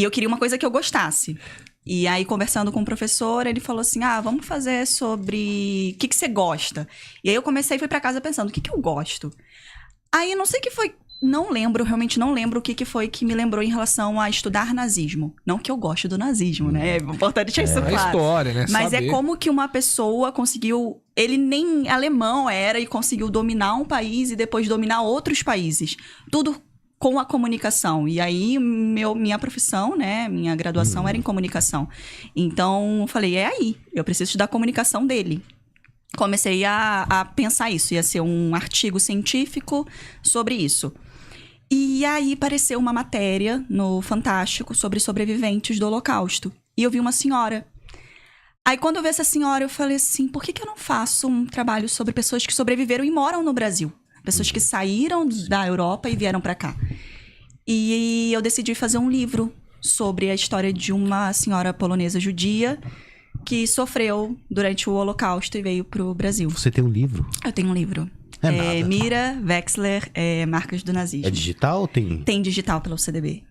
E eu queria uma coisa que eu gostasse. E aí, conversando com o professor, ele falou assim, vamos fazer sobre... O que você gosta? E aí, eu comecei e fui pra casa pensando, o que eu gosto? Aí, não sei o que foi... Não lembro, realmente não lembro o que foi que me lembrou em relação a estudar nazismo. Não que eu goste do nazismo, né? É importante deixar isso claro. É a história, né? Mas saber. é como que uma pessoa conseguiu... Ele nem alemão era e conseguiu dominar um país e depois dominar outros países. Tudo com a comunicação. E aí, minha profissão, né? Minha graduação era em comunicação. Então, eu falei, é aí. Eu preciso estudar a comunicação dele. Comecei a pensar isso. Ia ser um artigo científico sobre isso. E aí, apareceu uma matéria no Fantástico sobre sobreviventes do Holocausto. E eu vi uma senhora. Aí, quando eu vi essa senhora, eu falei assim, por que eu não faço um trabalho sobre pessoas que sobreviveram e moram no Brasil? Pessoas que saíram da Europa e vieram pra cá. E eu decidi fazer um livro sobre a história de uma senhora polonesa judia que sofreu durante o Holocausto e veio pro Brasil. Você tem um livro? Eu tenho um livro. É nada. Mira Wexler, Marcas do Nazismo. É digital ou tem? Tem digital pela UCDB.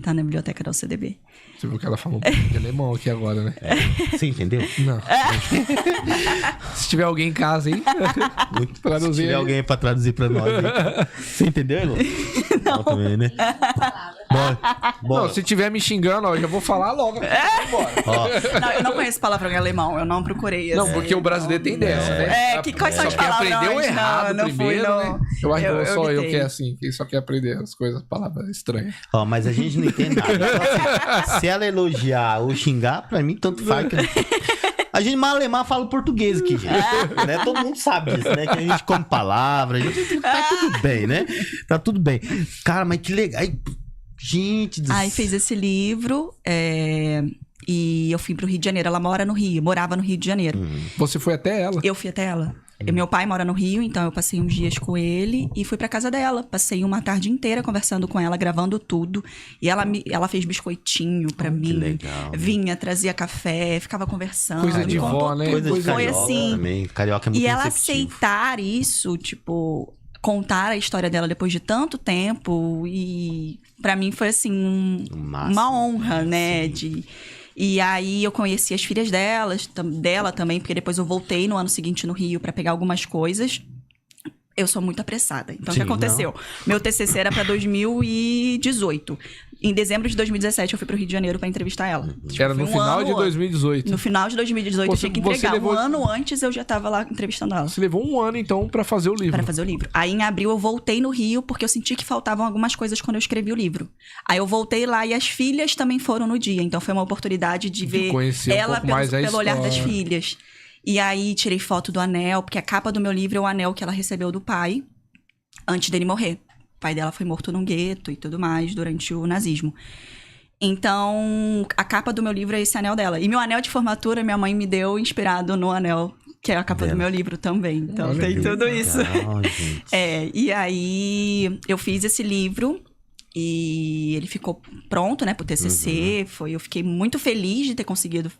Tá na biblioteca da UCDB. Você viu que ela falou um pouco de alemão aqui agora, né? Você entendeu? Não. Se tiver alguém em casa, hein? Se tiver alguém pra traduzir pra nós. Hein? Você entendeu, Elô? Não. Também, né? Bora. Não, se tiver me xingando, ó, eu já vou falar logo. Não, eu não conheço palavrão em alemão, eu não procurei. Não, porque o brasileiro tem dessa, né? Quais são as palavras? Aprendeu errado não primeiro, fui, né? Eu acho que só eu evitei. que é assim, que só quer aprender as coisas, palavras estranhas. Mas a gente não entende nada. Então, se ela elogiar ou xingar, pra mim, tanto faz. A gente malemar fala português aqui, gente. Né? Todo mundo sabe disso, né? Que a gente come palavras, tá tudo bem, né? Tá tudo bem. Cara, mas que legal. Gente do céu. Aí fez esse livro, e eu fui pro Rio de Janeiro. Ela morava no Rio de Janeiro. Você foi até ela? Eu fui até ela. Meu pai mora no Rio, então eu passei uns dias com ele e fui pra casa dela. Passei uma tarde inteira conversando com ela, gravando tudo. E ela fez biscoitinho pra mim. Que legal. Vinha, trazia café, ficava conversando. Coisa de vó, né? Coisa de Foi carioca assim. também. Carioca é muito E ela receptivo. aceitar isso, tipo, contar a história dela depois de tanto tempo. E pra mim foi assim, uma honra, né? E aí eu conheci as filhas dela também, porque depois eu voltei no ano seguinte no Rio pra pegar algumas coisas. Eu sou muito apressada. Então, o que aconteceu? Meu TCC era pra 2018. Em dezembro de 2017, eu fui pro Rio de Janeiro pra entrevistar ela. Era no final de 2018. No final de 2018, eu tinha que entregar. Um ano antes, eu já tava lá entrevistando ela. Você levou um ano, então, pra fazer o livro. Pra fazer o livro. Aí, em abril, eu voltei no Rio, porque eu senti que faltavam algumas coisas quando eu escrevi o livro. Aí, eu voltei lá e as filhas também foram no dia. Então, foi uma oportunidade de ver ela pelo olhar das filhas. E aí, tirei foto do anel, porque a capa do meu livro é o anel que ela recebeu do pai antes dele morrer. O pai dela foi morto num gueto e tudo mais durante o nazismo. Então, a capa do meu livro é esse anel dela. E meu anel de formatura, minha mãe me deu inspirado no anel, que é a capa do meu livro também. Então, tem tudo isso. Gente. E aí, eu fiz esse livro e ele ficou pronto, né, pro TCC. Eu fiquei muito feliz de ter conseguido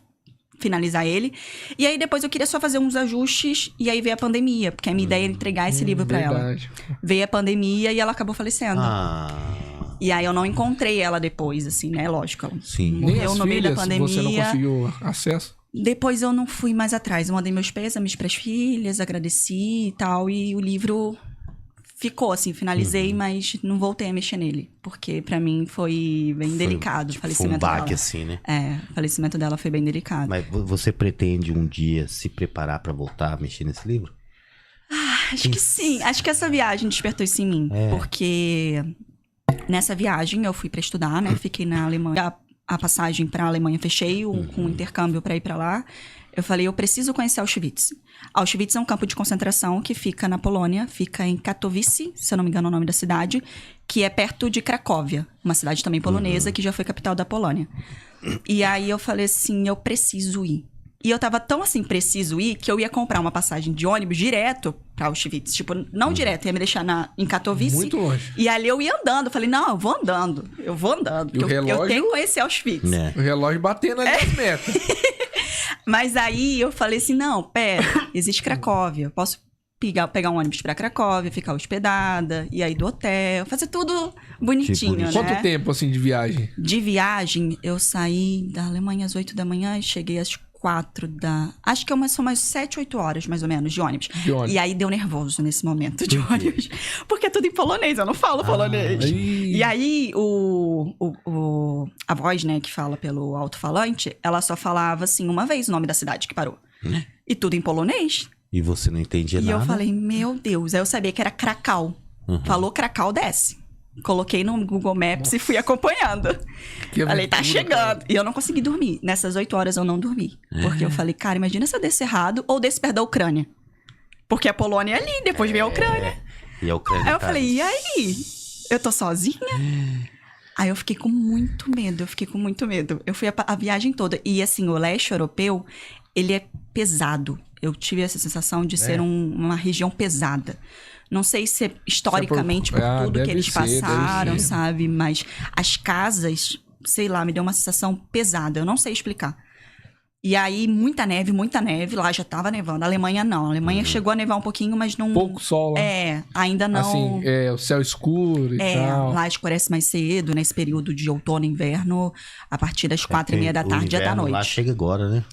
finalizar ele. E aí, depois eu queria só fazer uns ajustes e aí veio a pandemia, porque a minha ideia era entregar esse livro pra ela. Veio a pandemia e ela acabou falecendo. E aí eu não encontrei ela depois, assim, né? Lógico. Ela morreu no meio da pandemia. Você não conseguiu acesso? Depois eu não fui mais atrás. Eu mandei meus pêsames pras filhas, agradeci e tal. E o livro ficou, assim, finalizei, mas não voltei a mexer nele. Porque pra mim foi bem delicado o falecimento dela. Foi um baque, assim, né? O falecimento dela foi bem delicado. Mas você pretende um dia se preparar pra voltar a mexer nesse livro? Acho que sim. Acho que essa viagem despertou isso em mim. Porque nessa viagem eu fui pra estudar, né? Fiquei na Alemanha. A passagem pra Alemanha fechei com um intercâmbio pra ir pra lá. Eu falei, eu preciso conhecer Auschwitz. Auschwitz é um campo de concentração que fica na Polônia, fica em Katowice, se eu não me engano é o nome da cidade, que é perto de Cracóvia, uma cidade também polonesa, que já foi capital da Polônia. E aí eu falei assim, eu preciso ir. E eu tava tão assim, preciso ir, que eu ia comprar uma passagem de ônibus direto pra Auschwitz. Tipo, não direto, ia me deixar em Katowice. Muito longe. E ali eu ia andando. Eu falei, não, eu vou andando. E o relógio, eu tenho que conhecer Auschwitz. O relógio batendo ali as metas. Mas aí eu falei assim, não, pera, existe Cracóvia, eu posso pegar um ônibus pra Cracóvia, ficar hospedada, e aí do hotel, fazer tudo bonitinho, né? Quanto tempo, assim, de viagem? De viagem, eu saí da Alemanha às 8 da manhã e cheguei às 4 da... Acho que são umas 7, 8 horas, mais ou menos, de ônibus. E aí deu nervoso nesse momento de ônibus. Porque é tudo em polonês, eu não falo polonês. E aí, a voz, né, que fala pelo alto-falante, ela só falava, assim, uma vez o nome da cidade que parou. E tudo em polonês. E você não entendia nada? E eu falei, meu Deus. Aí eu sabia que era Cracau. Falou Cracau, desce. Coloquei no Google Maps e fui acompanhando. Falei, tá chegando. Cara. E eu não consegui dormir. Nessas 8 horas eu não dormi. Porque eu falei, cara, imagina se eu descer errado ou descer perto da Ucrânia. Porque a Polônia é ali, depois vem a Ucrânia. E a Ucrânia aí eu falei, e aí? Eu tô sozinha? Aí eu fiquei com muito medo, Eu fui a viagem toda. E assim, o leste europeu, ele é pesado. Eu tive essa sensação de ser uma região pesada. Não sei se é historicamente por tudo que eles passaram, sabe? Mas as casas, sei lá, me deu uma sensação pesada. Eu não sei explicar. E aí, muita neve. Lá já tava nevando. A Alemanha não. A Alemanha chegou a nevar um pouquinho, mas não... Pouco sol lá. Ainda não... Assim, o céu escuro e tal. Lá escurece mais cedo, nesse período de outono e inverno, a partir das 4:30 da tarde já da noite. Lá chega agora, né?